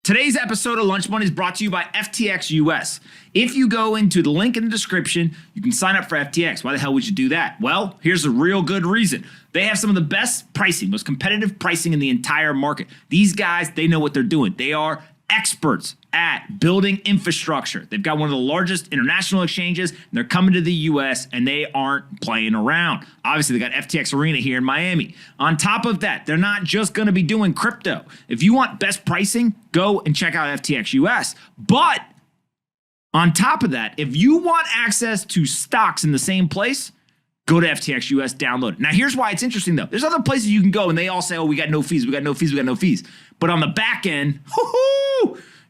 Today's episode of Lunch Money is brought to you by FTX US. If you go into the link in the description, you can sign up for FTX. Why the hell would you do that? Well, here's a real good reason. They have some of the best pricing, most competitive pricing in the entire market. These guys, they know what they're doing. They are experts at building infrastructure. They've got one of the largest international exchanges, and they're coming to the US, and they aren't playing around. Obviously, they got FTX Arena here in Miami. On top of that, they're not just going to be doing crypto. If you want best pricing, go and check out FTX US. But on top of that, if you want access to stocks in the same place, go to FTX US, download it. Now, here's why it's interesting, though. There's other places you can go, and they all say, oh, we got no fees, we got no fees, we got no fees. But on the back end,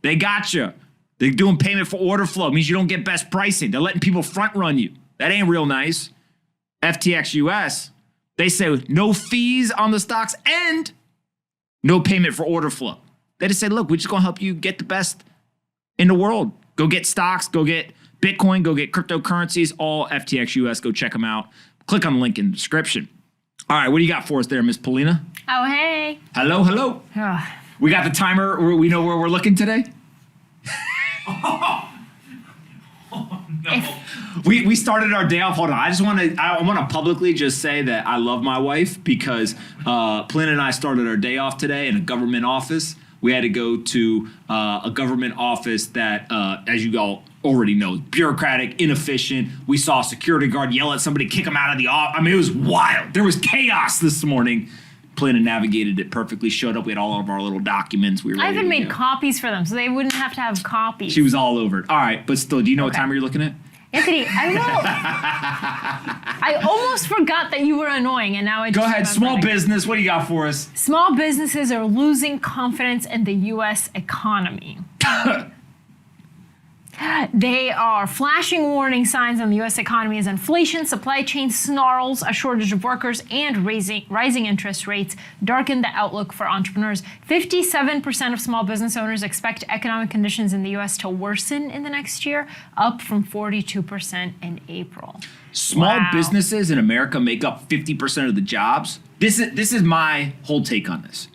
they got you. They're doing payment for order flow. It means you don't get best pricing. They're letting people front run you. That ain't real nice. FTX US, they say no fees on the stocks and no payment for order flow. They just say, look, we're just going to help you get the best in the world. Go get stocks, go get Bitcoin, go get cryptocurrencies, all FTX US. Go check them out. Click on the link in the description. All right, what do you got for us there, Miss Paulina? Oh, hey. Hello, hello. We got the timer. We know where we're looking today? Oh, no. We started our day off. Hold on. I want to publicly just say that I love my wife because Paulina and I started our day off today in a government office. We had to go to a government office that, as you all already know, bureaucratic, inefficient. We saw a security guard yell at somebody, kick him out of the office. I mean, it was wild. There was chaos this morning. Paulina navigated it perfectly, showed up. We had all of our little documents. We were I even made copies for them, so they wouldn't have to have copies. She was all over it. All right, but still, do you know what timer you're looking at? Anthony, I know. I almost forgot that you were annoying, and now I just Go ahead, small business. What do you got for us? Small businesses are losing confidence in the U.S. economy. They are flashing warning signs on the U.S. economy as inflation, supply chain snarls, a shortage of workers, and rising interest rates darken the outlook for entrepreneurs. 57% of small business owners expect economic conditions in the U.S. to worsen in the next year, up from 42% in April. Small businesses in America make up 50% of the jobs. This is my whole take on this.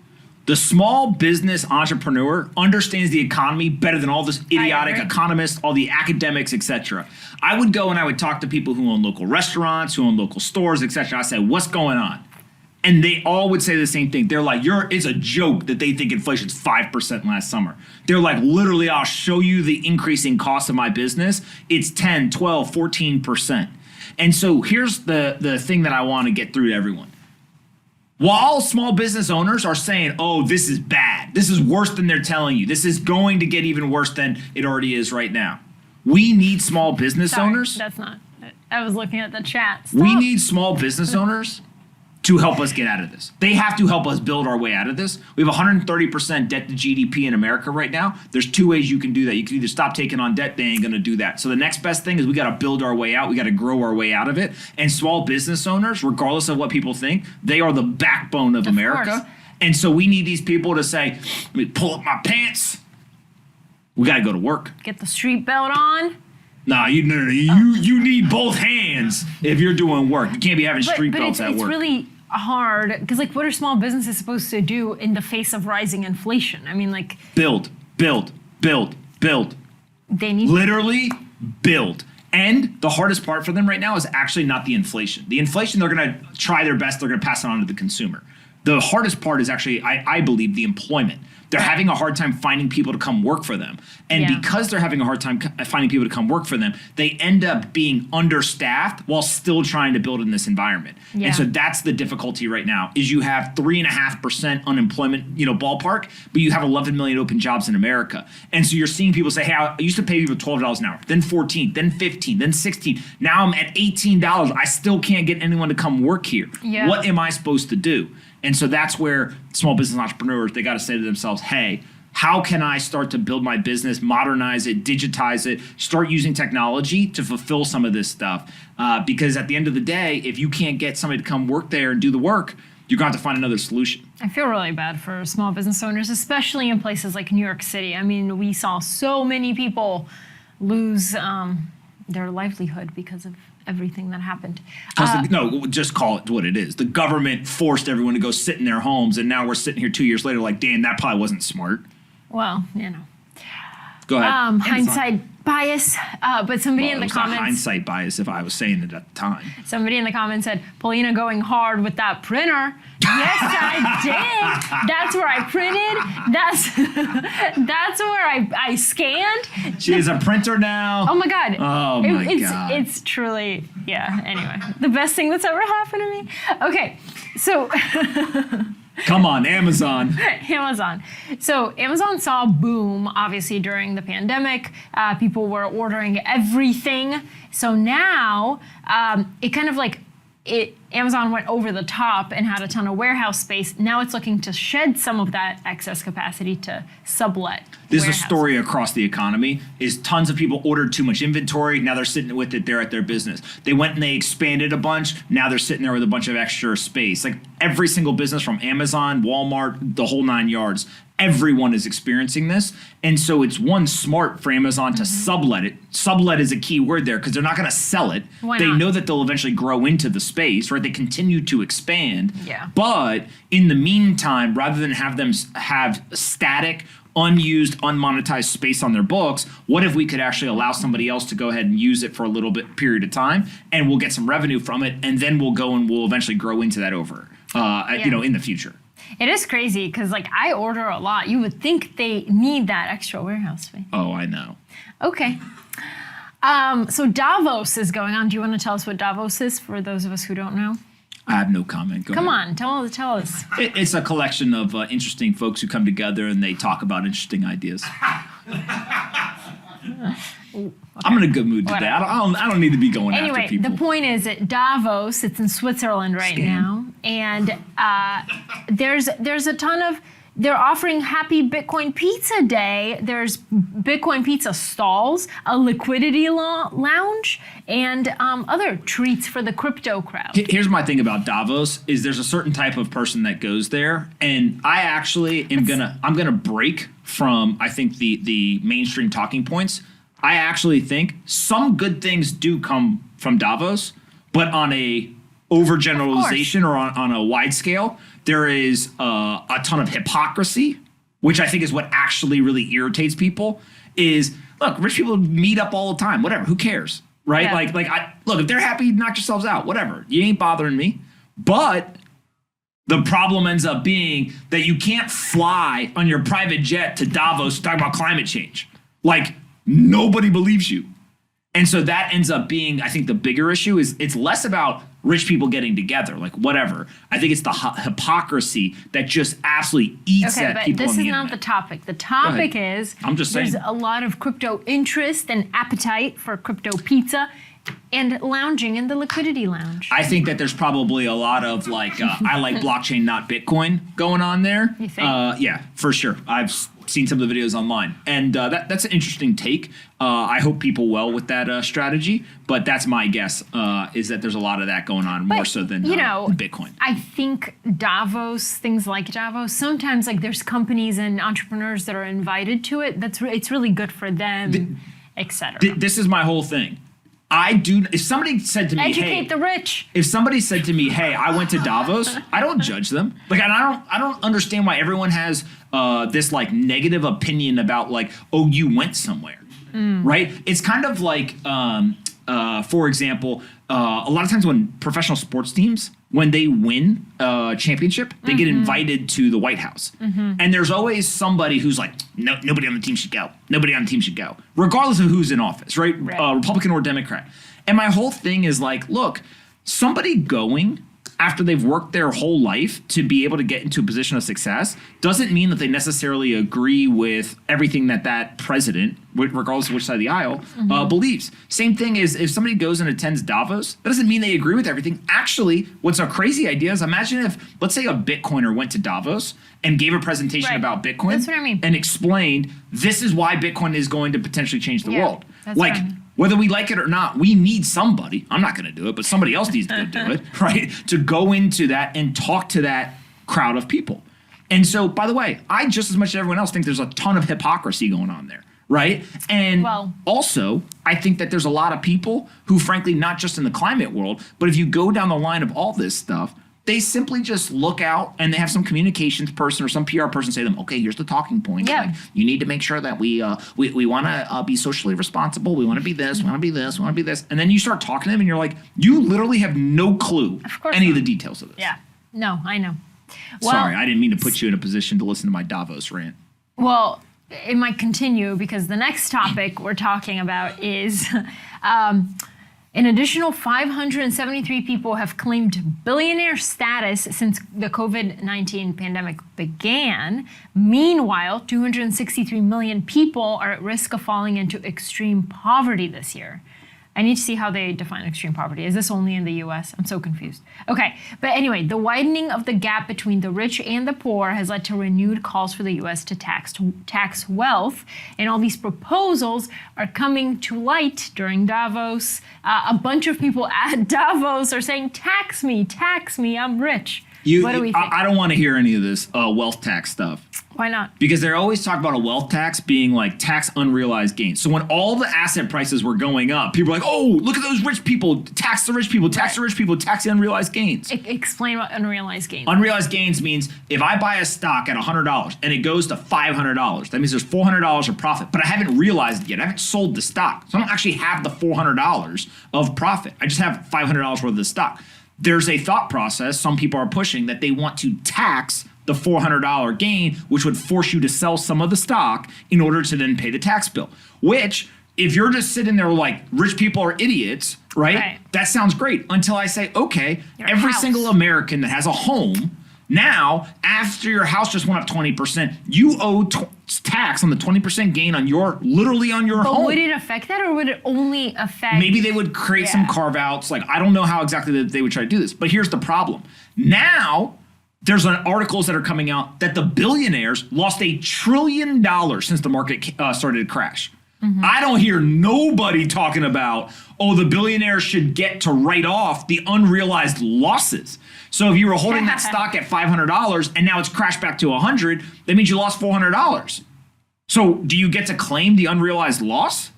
The small business entrepreneur understands the economy better than all this idiotic economists, all the academics, etc. I would go and I would talk to people who own local restaurants, who own local stores, etc. I said, what's going on? And they all would say the same thing. They're like, it's a joke that they think inflation's 5% last summer. They're like, literally, I'll show you the increasing cost of my business. It's 10, 12, 14%. And so here's the thing that I want to get through to everyone. While small business owners are saying, oh, this is bad, this is worse than they're telling you, this is going to get even worse than it already is right now. We need small business owners. That's not, I was looking at the chat. Stop. We need small business owners to help us get out of this. They have to help us build our way out of this. We have 130% debt to GDP in America right now. There's two ways you can do that. You can either stop taking on debt, they ain't gonna do that. So the next best thing is we gotta build our way out. We gotta grow our way out of it. And small business owners, regardless of what people think, they are the backbone of America. Course. And so we need these people to say, let me pull up my pants. We gotta go to work. Get the street belt on. Nah, you need both hands if you're doing work. You can't be having street belts at work. It's really hard because, like, what are small businesses supposed to do in the face of rising inflation? I mean, like, build. They need literally build. And the hardest part for them right now is actually not the inflation. The inflation, they're going to try their best. They're going to pass it on to the consumer. The hardest part is actually, I believe, the employment. They're having a hard time finding people to come work for them. And because they're having a hard time finding people to come work for them, they end up being understaffed while still trying to build in this environment. Yeah. And so that's the difficulty right now is you have 3.5% unemployment, ballpark, but you have 11 million open jobs in America. And so you're seeing people say, hey, I used to pay people $12 an hour, then 14, then 15, then 16. Now I'm at $18. I still can't get anyone to come work here. Yeah. What am I supposed to do? And so that's where small business entrepreneurs, they got to say to themselves, hey, how can I start to build my business, modernize it, digitize it, start using technology to fulfill some of this stuff? Because at the end of the day, if you can't get somebody to come work there and do the work, you're going to have to find another solution. I feel really bad for small business owners, especially in places like New York City. I mean, we saw so many people lose their livelihood because of everything that happened. No, just call it what it is. The government forced everyone to go sit in their homes, and now we're sitting here 2 years later like, damn, that probably wasn't smart. Well, Go ahead. Amazon. hindsight bias. But somebody in the It's not comments, hindsight bias if I was saying it at the time. somebody in the comments said, "Paulina going hard with that printer." Yes, I did. That's where I printed. That's where I scanned. She is a printer now. Oh my God. Oh my God. It's truly, yeah. Anyway, the best thing that's ever happened to me. Okay, so. Come on, Amazon. Amazon. So Amazon saw a boom, obviously, during the pandemic. People were ordering everything. So now it kind of like Amazon went over the top and had a ton of warehouse space. Now it's looking to shed some of that excess capacity to sublet. This is a story across the economy. Is tons of people ordered too much inventory. Now they're sitting with it there at their business. They went and they expanded a bunch. Now they're sitting there with a bunch of extra space. Like every single business from Amazon, Walmart, the whole 9 yards, everyone is experiencing this. And so it's smart for Amazon to sublet it. Sublet is a key word there because they're not going to sell it. Why They not? know that they'll eventually grow into the space, right? They continue to expand. Yeah. But in the meantime, rather than have them have static, unused, unmonetized space on their books, what if we could actually allow somebody else to go ahead and use it for a little bit period of time, and we'll get some revenue from it, and then we'll go and we'll eventually grow into that in the future. It is crazy because like I order a lot. You would think they need that extra warehouse space. Oh, I know. Okay. So Davos is going on. Do you want to tell us what Davos is for those of us who don't know? I have no comment. Go Come ahead. on, tell us. It's a collection of interesting folks who come together and they talk about interesting ideas. I'm in a good mood today. I don't need to be going Anyway, after people. the point is at Davos, it's in Switzerland right now, and there's a ton of. They're offering Happy Bitcoin Pizza Day. There's Bitcoin pizza stalls, a liquidity lounge, and other treats for the crypto crowd. Here's my thing about Davos is there's a certain type of person that goes there, and I actually I'm gonna break from I think the mainstream talking points. I actually think some good things do come from Davos, but on a overgeneralization or on a wide scale, there is a ton of hypocrisy, which I think is what actually really irritates people. Is look, rich people meet up all the time, whatever. Who cares, right? Yeah. Look, if they're happy, knock yourselves out, whatever. You ain't bothering me. But the problem ends up being that you can't fly on your private jet to Davos to talk about climate change. Like nobody believes you. And so that ends up being, I think the bigger issue is it's less about rich people getting together, like whatever. I think it's the hypocrisy that just absolutely eats Okay, at but people this on the is not internet. the topic. The topic is I'm just saying. there's a lot of crypto interest and appetite for crypto pizza and lounging in the liquidity lounge. I think that there's probably a lot of like, I like blockchain, not Bitcoin going on there. You think? Yeah, for sure. I've seen some of the videos online. And that's an interesting take. I hope people well with that strategy. But that's my guess, is that there's a lot of that going on more so than Bitcoin. I think Davos, things like Davos, sometimes like there's companies and entrepreneurs that are invited to it. It's really good for them, etc. This is my whole thing. If somebody said to me, Educate hey, the rich. if somebody said to me, hey, I went to Davos, I don't judge them. Like, and I don't understand why everyone has this like negative opinion about like, oh, you went somewhere, right? It's kind of like, for example, a lot of times when professional sports teams, when they win a championship, they get invited to the White House. And there's always somebody who's like, no, nobody on the team should go. Nobody on the team should go, regardless of who's in office, right? Republican or Democrat. And my whole thing is like, look, somebody going after they've worked their whole life to be able to get into a position of success doesn't mean that they necessarily agree with everything that president, regardless of which side of the aisle, believes. Same thing is if somebody goes and attends Davos, that doesn't mean they agree with everything. Actually, what's a crazy idea is imagine if, let's say a Bitcoiner went to Davos and gave a presentation about Bitcoin. That's what I mean. And explained, this is why Bitcoin is going to potentially change the world. That's like, right. whether we like it or not, we need somebody. I'm not going to do it, but somebody else needs to go do it, right? To go into that and talk to that crowd of people. And so, by the way, I just as much as everyone else think there's a ton of hypocrisy going on there, right? And also, I think that there's a lot of people who, frankly, not just in the climate world, but if you go down the line of all this stuff, they simply just look out and they have some communications person or some PR person say to them, okay, here's the talking points. Yeah. Like, you need to make sure that we want to be socially responsible. We want to be this, we want to be this, we want to be this. And then you start talking to them and you're like, you literally have no clue any of the details of this. Yeah. No, I know. Well, Sorry, I didn't mean to put you in a position to listen to my Davos rant. Well, it might continue because the next topic we're talking about is an additional 573 people have claimed billionaire status since the COVID-19 pandemic began. Meanwhile, 263 million people are at risk of falling into extreme poverty this year. I need to see how they define extreme poverty. Is this only in the US? I'm so confused. Okay, but anyway, the widening of the gap between the rich and the poor has led to renewed calls for the US to tax wealth. And all these proposals are coming to light during Davos. A bunch of people at Davos are saying, tax me, I'm rich. What do we think? I don't want to hear any of this wealth tax stuff. Why not? Because they're always talking about a wealth tax being like tax unrealized gains. So when all the asset prices were going up, people were like, oh, look at those rich people, tax the rich people, tax the rich people, tax the unrealized gains. Explain what unrealized gains. Unrealized gains means if I buy a stock at $100 and it goes to $500, that means there's $400 of profit, but I haven't realized it yet. I haven't sold the stock. So I don't actually have the $400 of profit. I just have $500 worth of the stock. There's a thought process some people are pushing that they want to tax the $400 gain, which would force you to sell some of the stock in order to then pay the tax bill. Which, if you're just sitting there like rich people are idiots, right? That sounds great until I say, okay, every single American that has a home, now, after your house just went up 20%, you owe tax on the 20% gain on literally on your home. But would it affect that or would it only affect? Maybe they would create some carve outs. Like, I don't know how exactly they would try to do this, but here's the problem. Now, there's articles that are coming out that the billionaires lost $1 trillion since the market started to crash. I don't hear nobody talking about, oh, the billionaires should get to write off the unrealized losses. So if you were holding that stock at $500 and now it's crashed back to $100, that means you lost $400. So do you get to claim the unrealized loss?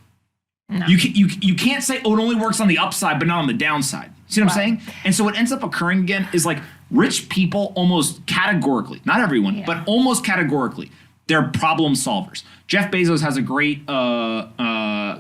No. You can't say, oh, it only works on the upside, but not on the downside. See what I'm saying? And so what ends up occurring again is like rich people almost categorically, not everyone, but almost categorically, they're problem solvers. Jeff Bezos has a great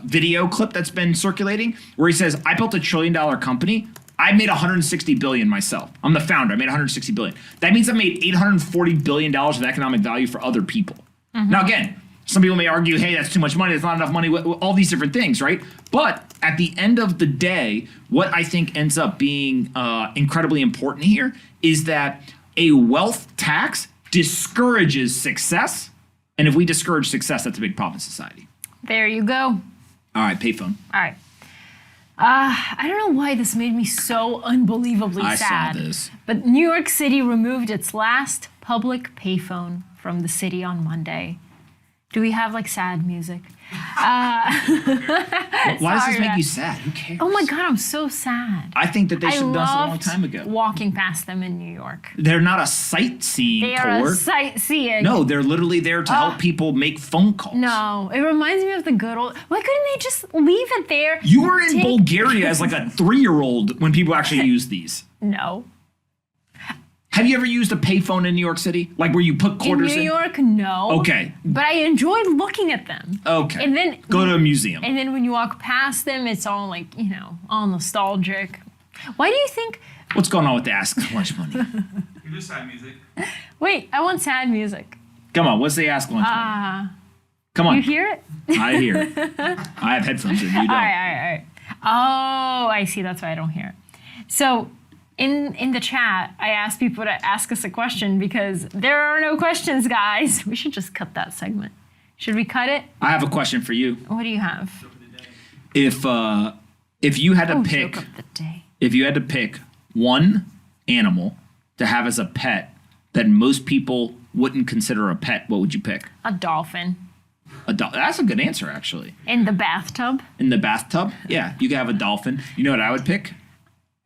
video clip that's been circulating where he says, I built $1 trillion company. I made 160 billion myself. I'm the founder. I made 160 billion. That means I made $840 billion of economic value for other people. Now, again, some people may argue, hey, that's too much money. That's not enough money. All these different things, right? But at the end of the day, what I think ends up being incredibly important here is that a wealth tax discourages success. And if we discourage success, that's a big problem in society. There you go. All right, payphone. All right. I don't know why this made me so unbelievably sad. I saw this. But New York City removed its last public payphone from the city on Monday. Do we have like sad music? Why does this make you sad? Who cares? Oh my God, I'm so sad. I think that they should have done this a long time ago. Walking past them in New York. They're not a sightseeing tour. They are a sightseeing. No, they're literally there to help people make phone calls. No, it reminds me of the good old. Why couldn't they just leave it there? You were in Bulgaria as like a 3-year-old when people actually used these. No. Have you ever used a payphone in New York City? Like where you put quarters in? In New York, no. Okay. But I enjoyed looking at them. Okay. And then go to a museum. And then when you walk past them, it's all like, all nostalgic. Why do you think... What's going on with the Ask Lunch Money? You do sad music. Wait, I want sad music. Come on, what's the Ask Lunch Money? Come on. You hear it? I hear it. I have headphones in. You don't. All right. Oh, I see. That's why I don't hear it. So... In the chat, I asked people to ask us a question because there are no questions, guys. We should just cut that segment. Should we cut it? I have a question for you. What do you have? If you had to pick, joke of the day. If you had to pick one animal to have as a pet that most people wouldn't consider a pet, what would you pick? A dolphin. That's a good answer, actually. In the bathtub? In the bathtub? Yeah, you could have a dolphin. You know what I would pick?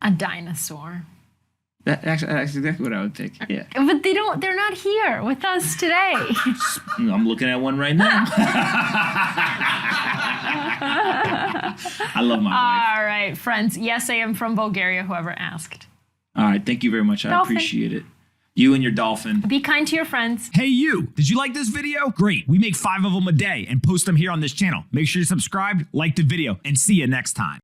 A dinosaur. That's exactly what I would pick. Yeah. But they're not here with us today. I'm looking at one right now. I love my wife. All right, friends. Yes, I am from Bulgaria, whoever asked. All right. Thank you very much. I Dolphin. appreciate it. You and your dolphin. Be kind to your friends. Hey, you. Did you like this video? Great. We make 5 of them a day and post them here on this channel. Make sure you're subscribed, like the video, and see you next time.